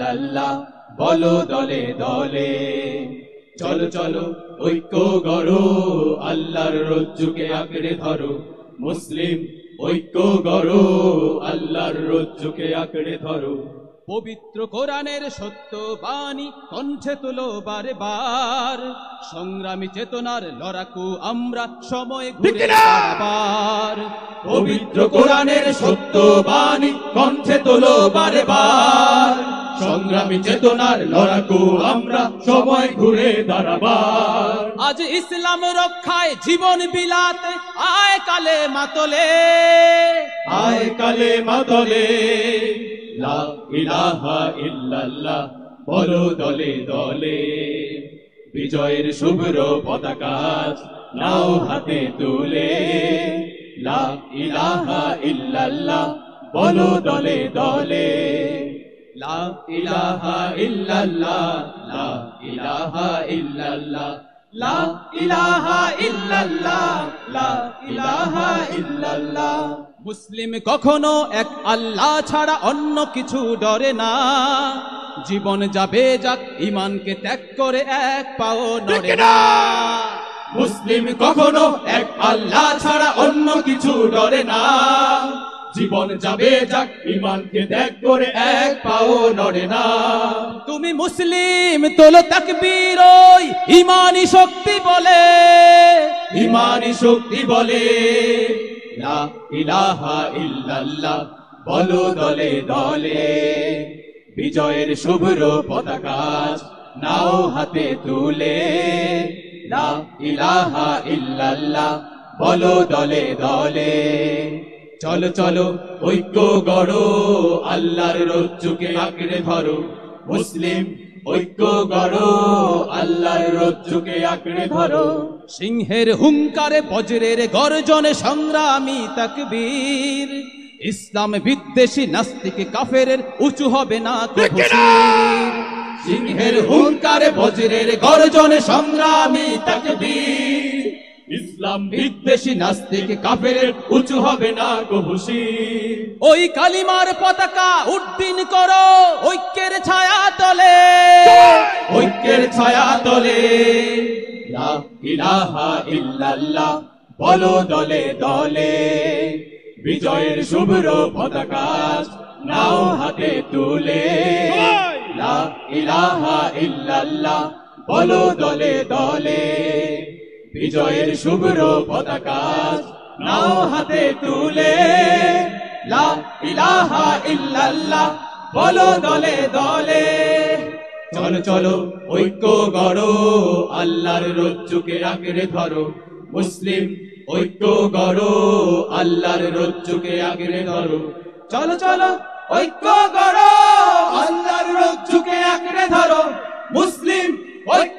ইল্লাল্লাহ বলো দলে দলে। চলো চলো ঐক্য গড়ো, আল্লাহর রজ্জুকে আঁকড়ে ধরো। মুসলিম ঐক্য গড়ো, আল্লাহর রজ্জুকে আঁকড়ে ধরো। পবিত্র কোরআনের সত্য বাণী কণ্ঠে তোলো বারে বার, সংগ্রামী চেতনার লড়াকু আমরা সময় ঘুরে বারবার। পবিত্র কোরআনের সত্য বাণী কণ্ঠে তোলো বারে বার, সংগ্রামী চেতনার লড়াকু আমরা সময় ঘুরে দাঁড়াবার। আজ ইসলাম রক্ষায় জীবন বিলাতে আয় কালে মাতলে, আয় কালে মাতলে। লা ইলাহা ইল্লাল্লাহ বলো দলে দলে। বিজয়ের শুভ্র পতাকা নাও হাতে তুলে। লা ইলাহা ইল্লাল্লাহ বলো দলে দলে। লা ইলাহা ইল্লাল্লাহ, লা ইলাহা ইল্লাল্লাহ, লা ইলাহা ইল্লাল্লাহ, লা ইলাহা ইল্লাল্লাহ। মুসলিম কখনো এক আল্লাহ ছাড়া অন্য কিছু ডরে না, জীবন যাবে যাক ঈমানকে ত্যাগ করে এক পাও নড়ে না। মুসলিম কখনো এক আল্লাহ ছাড়া অন্য কিছু ডরে না, জীবন যাবে যাক ঈমানকে ত্যাগ করে এক পাও নড়ে না। তুমি মুসলিম তোলো তাকবীর ওই ঈমানি শক্তি বলে, ঈমানি শক্তি বলে। লা ইলাহা ইল্লাল্লাহ বলো দলে দলে। বিজয়ের শুভ্র পতাকা নাও হাতে তুলে। লা ইলাহা ইল্লাল্লাহ বলো দলে দলে। চলো চলো ঐক্য গড়ো, আল্লাহর রজ্জুকে আঁকড়ে ধরো। মুসলিম ঐক্য গড়ো, আল্লাহর রজ্জুকে আঁকড়ে ধরো। সিংহের হুঙ্কারে বজ্রের গর্জনে সংগ্রামী তাকবীর, ইসলাম বিদ্বেষী নাস্তিক কাফেরের উঁচু হবে না কভু শির। সিংহের হুঙ্কারে বজ্রের গর্জনে সংগ্রামী তাকবীর, ইসলাম বিদ্বেষী নাস্তিক কাফেরের উঁচু হবে না কভু শির। ওই কালিমার পতাকা উড্ডীন করো ঐক্যের ছায়া তলে, ঐক্যের ছায়া তলে। লা ইলাহা ইল্লাল্লাহ বলো দলে দলে। বিজয়ের শুভ্র পতাকা নাও হাতে তুলে। লা ইলাহা ইল্লাল্লাহ বলো দলে দলে। বিজয়ের শুভ্র পতাকা নাও হাতে তুলে। লা ইলাহা ইল্লাল্লাহ বলো দলে দলে। চলো চলো ঐক্য গড়ো, আল্লাহর রজ্জুকে আঁকড়ে ধরো। মুসলিম ঐক্য গড়ো, আল্লাহর রজ্জুকে আঁকড়ে ধরো। চলো চলো ঐক্য গড়ো, আল্লাহর রজ্জুকে আঁকড়ে ধরো। মুসলিম ঐক্য